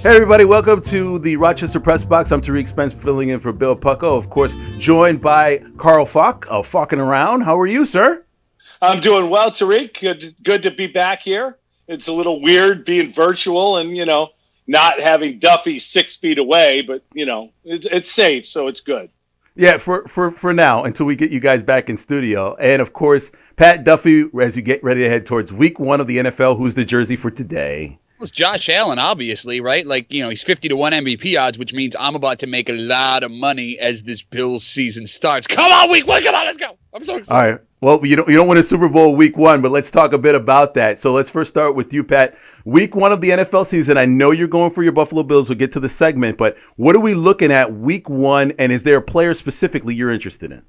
Hey everybody, welcome to the Rochester Press Box. I'm Tariq Spence filling in for Bill Pucko, of course, joined by Carl Falk of Falkin Around. How are you, sir? I'm doing well, Tariq. Good to be back here. It's a little weird being virtual and, not having Duffy 6 feet away, but, it's safe, so it's good. Yeah, for now, until we get you guys back in studio. And, of course, Pat Duffy, as you get ready to head towards week 1 of the NFL, who's the jersey for today? It's Josh Allen, obviously, right? He's 50-1 MVP odds, which means I'm about to make a lot of money as this Bills season starts. Come on, week 1, come on, let's go. I'm so excited. All right. Well, you don't win a Super Bowl week 1, but let's talk a bit about that. So let's first start with you, Pat. Week 1 of the NFL season. I know you're going for your Buffalo Bills. We'll get to the segment, but what are we looking at week 1, and is there a player specifically you're interested in?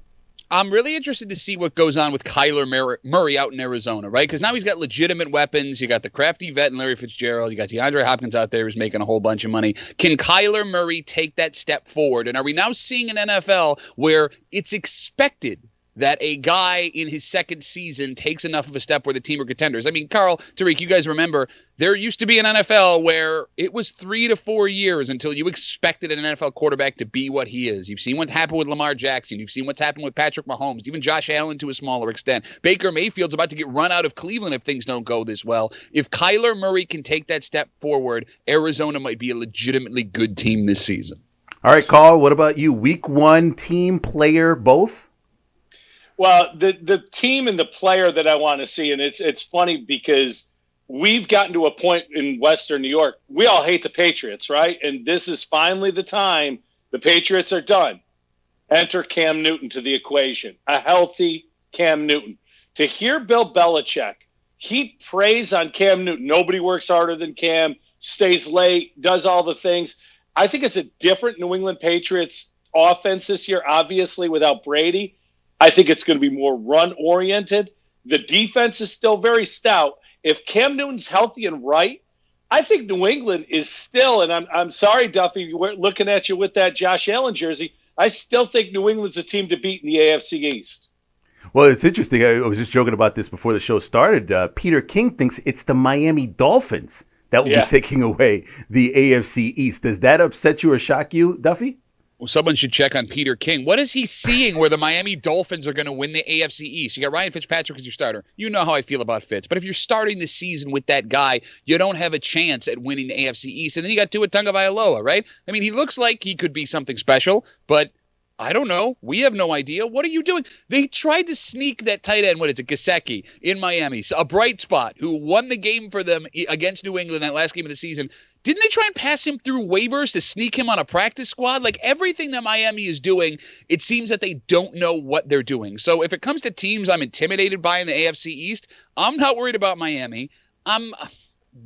I'm really interested to see what goes on with Kyler Murray out in Arizona, right? Because now he's got legitimate weapons. You got the crafty vet and Larry Fitzgerald. You got DeAndre Hopkins out there who's making a whole bunch of money. Can Kyler Murray take that step forward? And are we now seeing an NFL where it's expected that a guy in his second season takes enough of a step where the team are contenders? I mean, Carl, Tariq, you guys remember there used to be an NFL where it was 3 to 4 years until you expected an NFL quarterback to be what he is. You've seen what happened with Lamar Jackson. You've seen what's happened with Patrick Mahomes, even Josh Allen to a smaller extent. Baker Mayfield's about to get run out of Cleveland if things don't go this well. If Kyler Murray can take that step forward, Arizona might be a legitimately good team this season. All right, Carl, what about you? Week 1, team, player, both? Well, the team and the player that I want to see, and it's funny because we've gotten to a point in Western New York. We all hate the Patriots, right? And this is finally the time the Patriots are done. Enter Cam Newton to the equation, a healthy Cam Newton. To hear Bill Belichick, he preys on Cam Newton. Nobody works harder than Cam, stays late, does all the things. I think it's a different New England Patriots offense this year, obviously, without Brady. I think it's going to be more run-oriented. The defense is still very stout. If Cam Newton's healthy and right, I think New England is still, and I'm sorry, Duffy, we're looking at you with that Josh Allen jersey, I still think New England's a team to beat in the AFC East. Well, it's interesting. I was just joking about this before the show started. Peter King thinks it's the Miami Dolphins that will be taking away the AFC East. Does that upset you or shock you, Duffy? Well, someone should check on Peter King. What is he seeing where the Miami Dolphins are going to win the AFC East? You got Ryan Fitzpatrick as your starter. You know how I feel about Fitz. But if you're starting the season with that guy, you don't have a chance at winning the AFC East. And then you got Tua Tagovailoa, right? I mean, he looks like he could be something special, but I don't know. We have no idea. What are you doing? They tried to sneak that tight end, what is it, Gesicki, in Miami, a bright spot who won the game for them against New England that last game of the season. Didn't they try and pass him through waivers to sneak him on a practice squad? Like everything that Miami is doing, it seems that they don't know what they're doing. So if it comes to teams I'm intimidated by in the AFC East, I'm not worried about Miami. I'm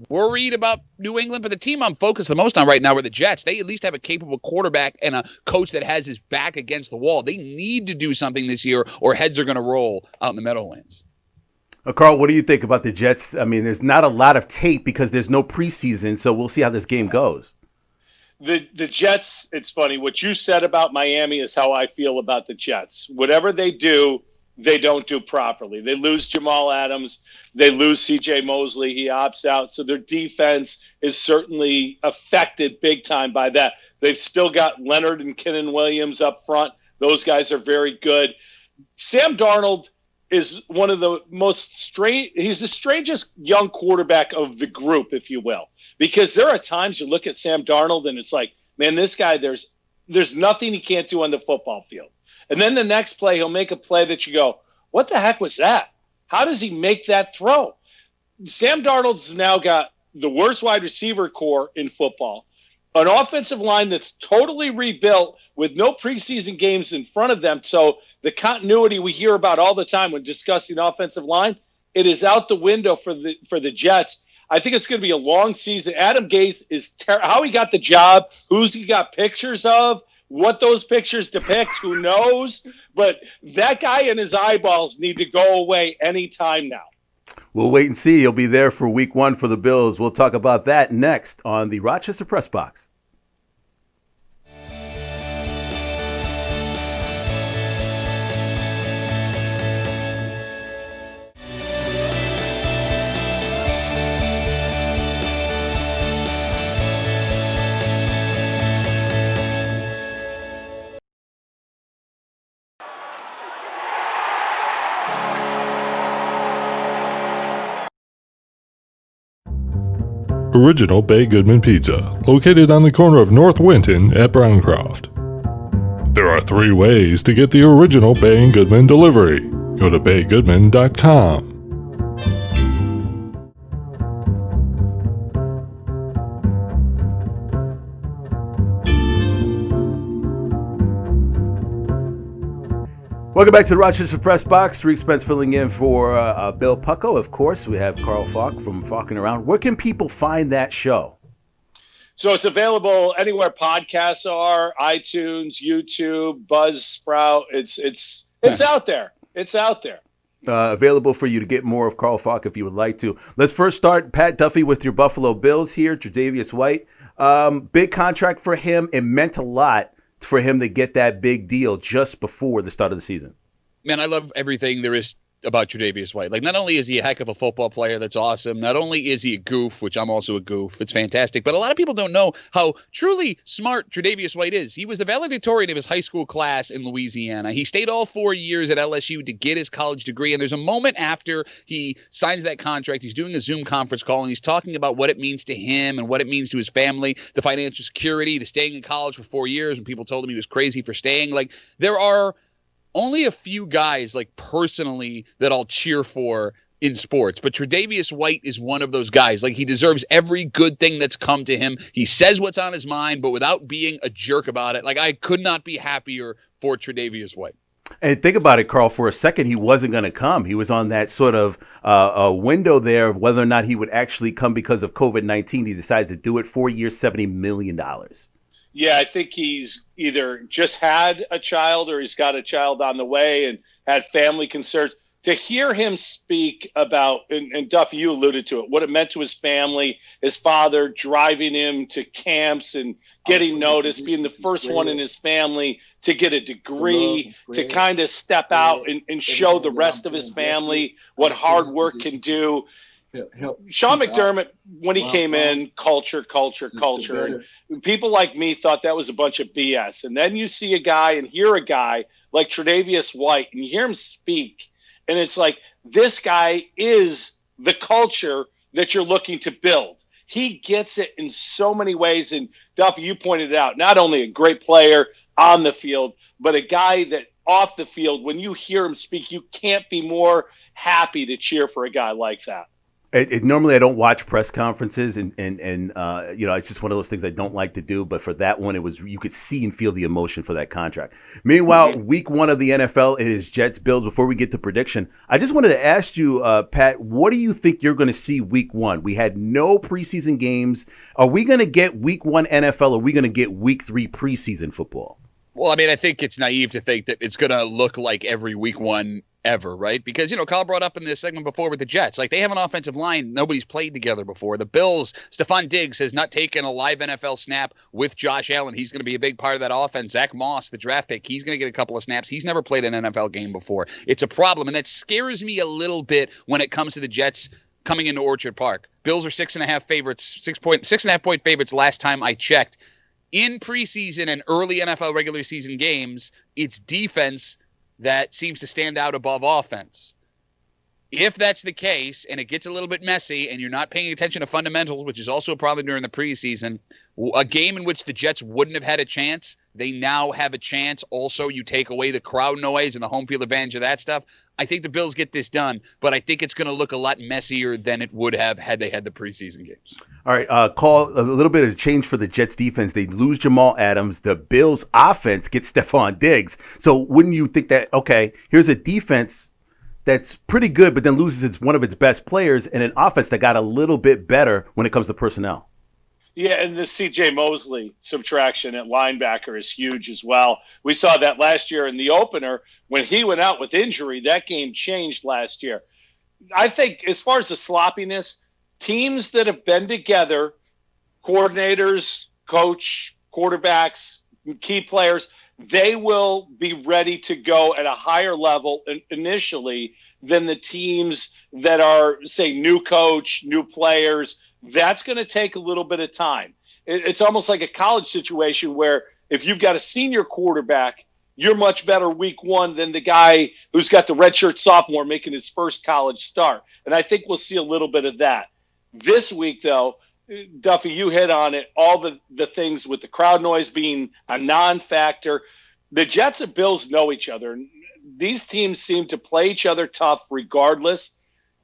worried about New England, but the team I'm focused the most on right now are the Jets. They at least have a capable quarterback and a coach that has his back against the wall. They need to do something this year or heads are going to roll out in the Meadowlands. Carl, what do you think about the Jets? I mean, there's not a lot of tape because there's no preseason, so we'll see how this game goes. The Jets, it's funny. What you said about Miami is how I feel about the Jets. Whatever they do, they don't do properly. They lose Jamal Adams. They lose C.J. Mosley. He opts out. So their defense is certainly affected big time by that. They've still got Leonard and Kennan Williams up front. Those guys are very good. Sam Darnold is one of the most strange. He's the strangest young quarterback of the group, if you will, because there are times you look at Sam Darnold and it's like, man, this guy, there's nothing he can't do on the football field. And then the next play, he'll make a play that you go, what the heck was that? How does he make that throw? Sam Darnold's now got the worst wide receiver core in football, an offensive line that's totally rebuilt with no preseason games in front of them. So the continuity we hear about all the time when discussing offensive line, it is out the window for the Jets. I think it's going to be a long season. Adam Gase is how he got the job, who's he got pictures of, what those pictures depict, who knows? But that guy and his eyeballs need to go away anytime now. We'll wait and see. He'll be there for week 1 for the Bills. We'll talk about that next on the Rochester Press Box. Original Bay Goodman Pizza, located on the corner of North Winton at Browncroft. There are 3 ways to get the original Bay and Goodman delivery. Go to baygoodman.com. Welcome back to the Rochester Press Box. Tariq Spence filling in for Bill Pucko. Of course, we have Carl Falk from Falkin Around. Where can people find that show? So it's available anywhere podcasts are, iTunes, YouTube, Buzzsprout. It's out there. It's out there. Available for you to get more of Carl Falk if you would like to. Let's first start, Pat Duffy, with your Buffalo Bills here. Tre'Davious White. Big contract for him. It meant a lot for him to get that big deal just before the start of the season. Man, I love everything there is about Tre'Davious White. Like, not only is he a heck of a football player, that's awesome. Not only is he a goof, which I'm also a goof. It's fantastic. But a lot of people don't know how truly smart Tre'Davious White is. He was the valedictorian of his high school class in Louisiana. He stayed all 4 years at LSU to get his college degree. And there's a moment after he signs that contract, he's doing a Zoom conference call, and he's talking about what it means to him and what it means to his family, the financial security, to staying in college for 4 years when people told him he was crazy for staying. Like, there are only a few guys, like, personally, that I'll cheer for in sports. But Tre'Davious White is one of those guys. Like, he deserves every good thing that's come to him. He says what's on his mind, but without being a jerk about it. Like, I could not be happier for Tre'Davious White. And think about it, Carl. For a second, he wasn't going to come. He was on that sort of window there of whether or not he would actually come because of COVID-19. He decides to do it. 4 years, $70 million. Yeah, I think he's either just had a child or he's got a child on the way and had family concerns. To hear him speak about, and Duffy, you alluded to it, what it meant to his family, his father driving him to camps and getting noticed, being the first one in his family to get a degree, to kind of step out and show the rest of his family what hard work can do. Sean McDermott, when he came in, culture. And people like me thought that was a bunch of BS. And then you see a guy and hear a guy like Tre'Davious White, and you hear him speak, and it's like, this guy is the culture that you're looking to build. He gets it in so many ways. And Duffy, you pointed it out, not only a great player on the field, but a guy that off the field, when you hear him speak, you can't be more happy to cheer for a guy like that. Normally, I don't watch press conferences, and it's just one of those things I don't like to do. But for that one, you could see and feel the emotion for that contract. Meanwhile, week 1 of the NFL, it is Jets Bills. Before we get to prediction, I just wanted to ask you, Pat, what do you think you're going to see week 1? We had no preseason games. Are we going to get week 1 NFL? Or are we going to get week 3 preseason football? Well, I mean, I think it's naive to think that it's going to look like every week 1 ever, right? Because, Kyle brought up in this segment before with the Jets, like, they have an offensive line nobody's played together before. The Bills, Stephon Diggs has not taken a live NFL snap with Josh Allen. He's going to be a big part of that offense. Zach Moss, the draft pick, he's going to get a couple of snaps. He's never played an NFL game before. It's a problem, and that scares me a little bit when it comes to the Jets coming into Orchard Park. Bills are 6.5 favorites, 6.5 point favorites last time I checked. In preseason and early NFL regular season games, it's defense that seems to stand out above offense. If that's the case, and it gets a little bit messy, and you're not paying attention to fundamentals, which is also a problem during the preseason, a game in which the Jets wouldn't have had a chance, they now have a chance. Also, you take away the crowd noise and the home field advantage of that stuff. I think the Bills get this done, but I think it's going to look a lot messier than it would have had they had the preseason games. All right, call a little bit of change for the Jets defense. They lose Jamal Adams. The Bills offense gets Stephon Diggs. So wouldn't you think that, okay, here's a defense that's pretty good, but then loses one of its best players, and an offense that got a little bit better when it comes to personnel? Yeah, and the C.J. Mosley subtraction at linebacker is huge as well. We saw that last year in the opener when he went out with injury. That game changed last year. I think as far as the sloppiness, teams that have been together, coordinators, coach, quarterbacks, key players, they will be ready to go at a higher level initially than the teams that are, say, new coach, new players. That's going to take a little bit of time. It's almost like a college situation where if you've got a senior quarterback, you're much better week 1 than the guy who's got the redshirt sophomore making his first college start. And I think we'll see a little bit of that. This week, though, Duffy, you hit on it. All the things with the crowd noise being a non-factor. The Jets and Bills know each other. These teams seem to play each other tough regardless.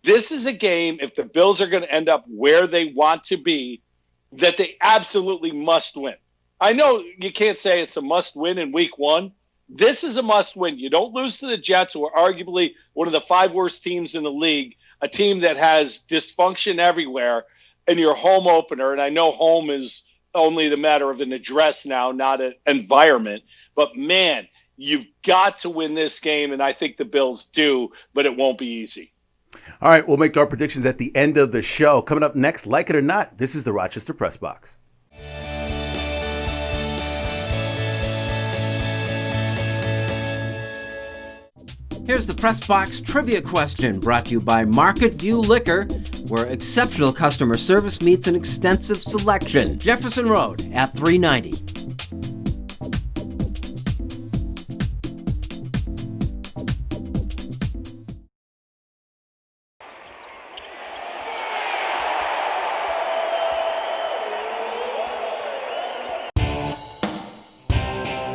This is a game, if the Bills are going to end up where they want to be, that they absolutely must win. I know you can't say it's a must win in week one. This is a must win. You don't lose to the Jets, who are arguably one of the 5 worst teams in the league, a team that has dysfunction everywhere, in your home opener. And I know home is only the matter of an address now, not an environment. But, man, you've got to win this game, and I think the Bills do, but it won't be easy. All right, we'll make our predictions at the end of the show. Coming up next, like it or not, this is the Rochester Press Box. Here's the Press Box trivia question, brought to you by Market View Liquor, where exceptional customer service meets an extensive selection. Jefferson Road at 390.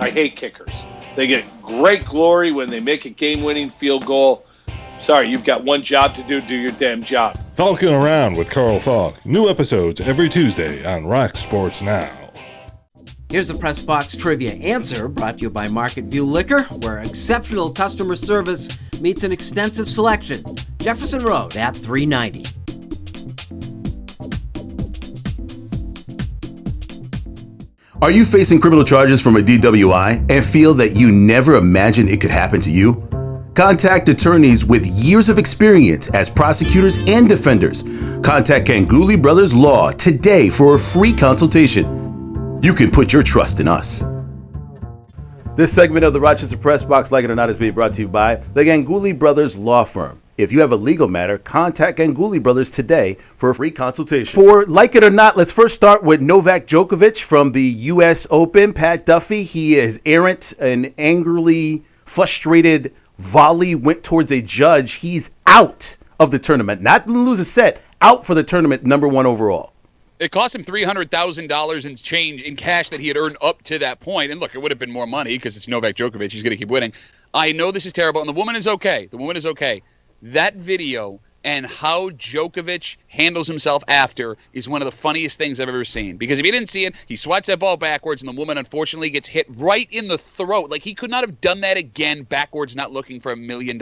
I hate kickers. They get great glory when they make a game-winning field goal. Sorry, you've got one job to do. Do your damn job. Falkin Around with Carl Falk. New episodes every Tuesday on Rock Sports Now. Here's the Press Box trivia answer, brought to you by Market View Liquor, where exceptional customer service meets an extensive selection. Jefferson Road at 390. Are you facing criminal charges from a DWI and feel that you never imagined it could happen to you? Contact attorneys with years of experience as prosecutors and defenders. Contact Ganguly Brothers Law today for a free consultation. You can put your trust in us. This segment of the Rochester Press Box, like it or not, is being brought to you by the Ganguly Brothers Law Firm. If you have a legal matter, contact Ganguly Brothers today for a free consultation. For like it or not, let's first start with Novak Djokovic from the U.S. Open. Pat Duffy, he is errant and angrily frustrated volley went towards a judge. He's out of the tournament. Not to lose a set, out for the tournament, number 1 overall. It cost him $300,000 in change in cash that he had earned up to that point. And look, it would have been more money because it's Novak Djokovic. He's going to keep winning. I know this is terrible, and the woman is okay. The woman is okay. That video and how Djokovic handles himself after is one of the funniest things I've ever seen. Because if you didn't see it, he swats that ball backwards, and the woman unfortunately gets hit right in the throat. Like, he could not have done that again backwards, not looking for $1 million.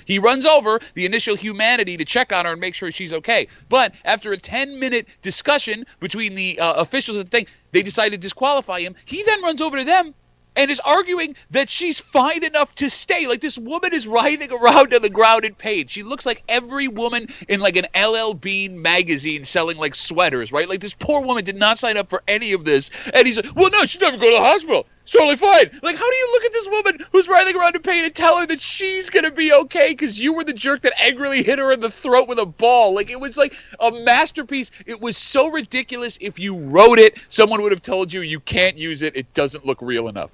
He runs over the initial humanity to check on her and make sure she's okay. But after a 10-minute discussion between the officials and the thing, they decided to disqualify him. He then runs over to them and is arguing that she's fine enough to stay. Like, this woman is writhing around on the ground in pain. She looks like every woman in, like, an LL Bean magazine selling, like, sweaters, right? Like, this poor woman did not sign up for any of this. And he's like, well, no, she'd never go to the hospital. It's totally fine. Like, how do you look at this woman who's writhing around in pain and tell her that she's going to be okay because you were the jerk that angrily hit her in the throat with a ball? Like, it was like a masterpiece. It was so ridiculous. If you wrote it, someone would have told you you can't use it. It doesn't look real enough.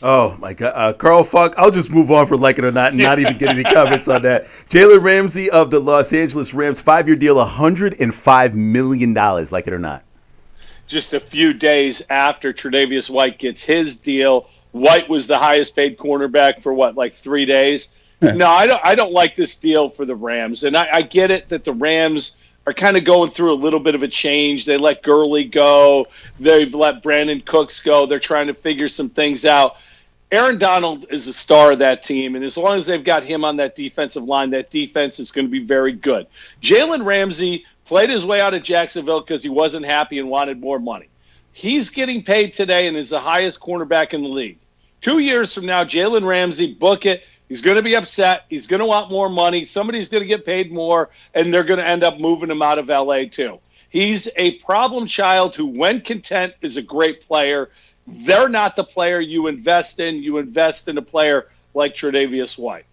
Oh, my God. Carl Falk, I'll just move on for like it or not and not even get any comments on that. Jalen Ramsey of the Los Angeles Rams, 5-year deal, $105 million, like it or not. Just a few days after Tre'Davious White gets his deal, White was the highest paid cornerback for what, like 3 days? Yeah. No, I don't like this deal for the Rams. And I get it that the Rams are kind of going through a little bit of a change. They let Gurley go. They've let Brandon Cooks go. They're trying to figure some things out. Aaron Darnold is the star of that team, and as long as they've got him on that defensive line, that defense is going to be very good. Jalen Ramsey played his way out of Jacksonville because he wasn't happy and wanted more money. He's getting paid today and is the highest cornerback in the league. 2 years from now, Jalen Ramsey, book it. He's going to be upset. He's going to want more money. Somebody's going to get paid more, and they're going to end up moving him out of L.A. too. He's a problem child who, when content, is a great player. They're not the player you invest in. You invest in a player like Tre'Davious White.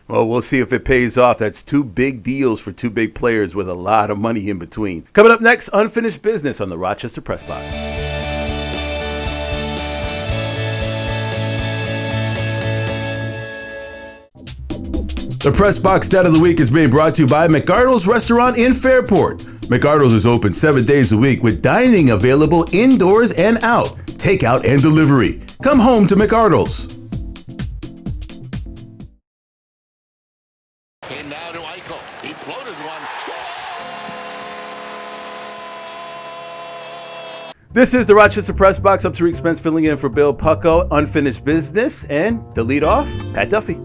Well, we'll see if it pays off. That's 2 big deals for 2 big players with a lot of money in between. Coming up next, unfinished business on the Rochester Press Box. The Press Box Stat of the Week is being brought to you by McArdle's Restaurant in Fairport. McArdle's is open 7 days a week with dining available indoors and out, takeout and delivery. Come home to McArdle's. And now to Eichel. He floated one. This is the Rochester Press Box. I'm Tariq Spence filling in for Bill Pucko. Unfinished business. And to lead off, Pat Duffy.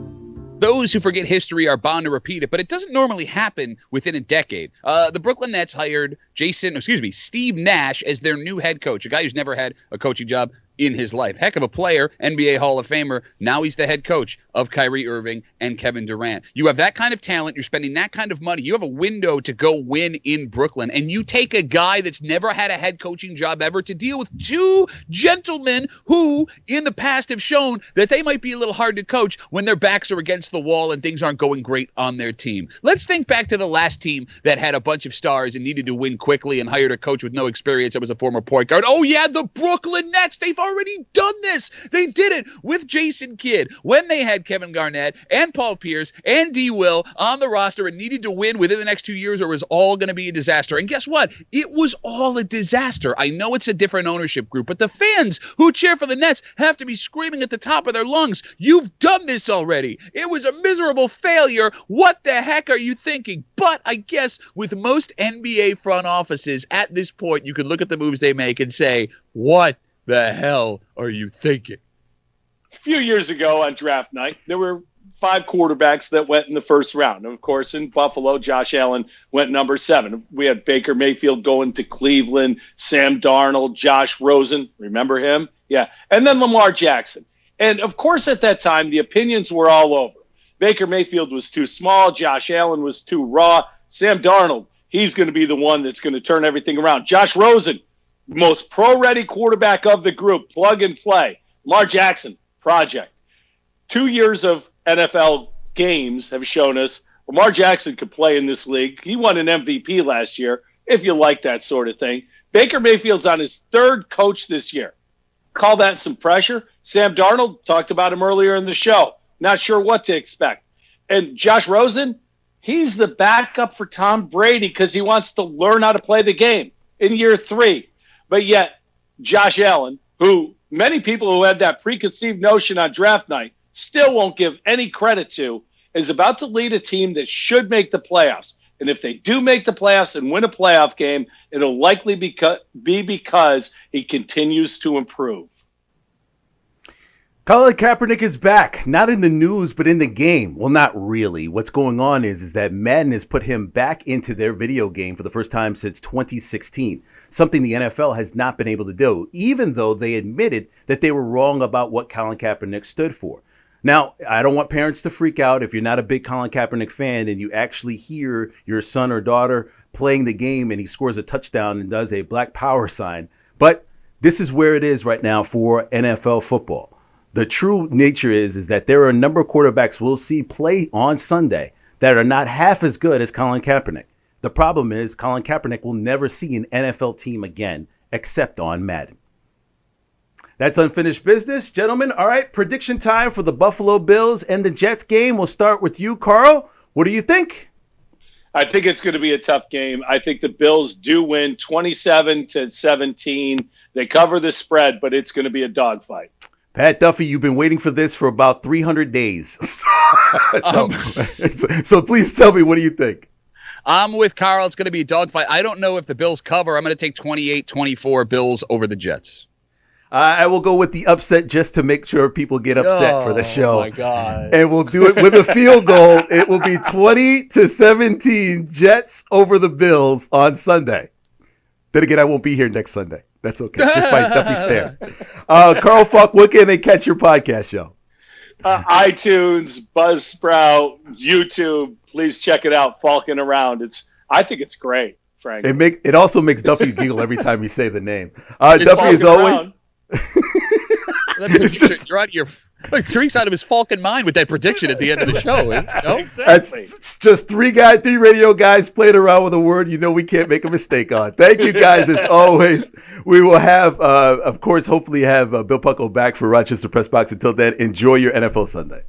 Those who forget history are bound to repeat it, but it doesn't normally happen within a decade. The Brooklyn Nets hired Steve Nash as their new head coach, a guy who's never had a coaching job in his life. Heck of a player, NBA Hall of Famer. Now he's the head coach of Kyrie Irving and Kevin Durant. You have that kind of talent. You're spending that kind of money. You have a window to go win in Brooklyn. And you take a guy that's never had a head coaching job ever to deal with two gentlemen who in the past have shown that they might be a little hard to coach when their backs are against the wall and things aren't going great on their team. Let's think back to the last team that had a bunch of stars and needed to win quickly and hired a coach with no experience that was a former point guard. Oh yeah, the Brooklyn Nets. They've already done this. They did it with Jason Kidd when they had Kevin Garnett and Paul Pierce and D. Will on the roster and needed to win within the next 2 years or it was all going to be a disaster. And guess what? It was all a disaster. I know it's a different ownership group, but the fans who cheer for the Nets have to be screaming at the top of their lungs. You've done this already. It was a miserable failure. What the heck are you thinking? But I guess with most NBA front offices at this point, you could look at the moves they make and say, what the hell are you thinking? A few years ago on draft night, there were 5 quarterbacks that went in the first round. Of course, in Buffalo, Josh Allen went number 7. We had Baker Mayfield going to Cleveland, Sam Darnold, Josh Rosen. Remember him? Yeah. And then Lamar Jackson. And, of course, at that time, the opinions were all over. Baker Mayfield was too small. Josh Allen was too raw. Sam Darnold, he's going to be the one that's going to turn everything around. Josh Rosen, most pro-ready quarterback of the group, plug and play. Lamar Jackson, project. 2 years of NFL games have shown us Lamar Jackson could play in this league. He won an MVP last year, if you like that sort of thing. Baker Mayfield's on his 3rd coach this year. Call that some pressure. Sam Darnold, talked about him earlier in the show. Not sure what to expect. And Josh Rosen, he's the backup for Tom Brady because he wants to learn how to play the game in year 3. But yet, Josh Allen, who many people who had that preconceived notion on draft night still won't give any credit to, is about to lead a team that should make the playoffs. And if they do make the playoffs and win a playoff game, it'll likely be because he continues to improve. Colin Kaepernick is back, not in the news, but in the game. Well, not really. What's going on is that Madden has put him back into their video game for the first time since 2016, something the NFL has not been able to do, even though they admitted that they were wrong about what Colin Kaepernick stood for. Now, I don't want parents to freak out if you're not a big Colin Kaepernick fan and you actually hear your son or daughter playing the game and he scores a touchdown and does a Black Power sign. But this is where it is right now for NFL football. The true nature is that there are a number of quarterbacks we'll see play on Sunday that are not half as good as Colin Kaepernick. The problem is Colin Kaepernick will never see an NFL team again except on Madden. That's unfinished business, gentlemen. All right, prediction time for the Buffalo Bills and the Jets game. We'll start with you, Carl. What do you think? I think it's going to be a tough game. I think the Bills do win 27-17. They cover the spread, but it's going to be a dogfight. Pat Duffy, you've been waiting for this for about 300 days. So please tell me, what do you think? I'm with Carl. It's going to be a dogfight. I don't know if the Bills cover. I'm going to take 28-24 Bills over the Jets. I will go with the upset just to make sure people get upset for the show. Oh, my God. And we'll do it with a field goal. It will be 20-17 Jets over the Bills on Sunday. Then again, I won't be here next Sunday. That's okay. Just by Duffy stare. Carl Falk, what can they catch your podcast show? iTunes, Buzzsprout, YouTube. Please check it out. Falkin Around. I think it's great, Frank. It also makes Duffy giggle every time you say the name. Duffy, as always. You're out of your Tariq's out of his Falcon mind with that prediction at the end of the show. No? Exactly. That's just three radio guys playing around with a word we can't make a mistake on. Thank you guys as always. We will have, of course, hopefully have Bill Pucko back for Rochester Press Box. Until then, enjoy your NFL Sunday.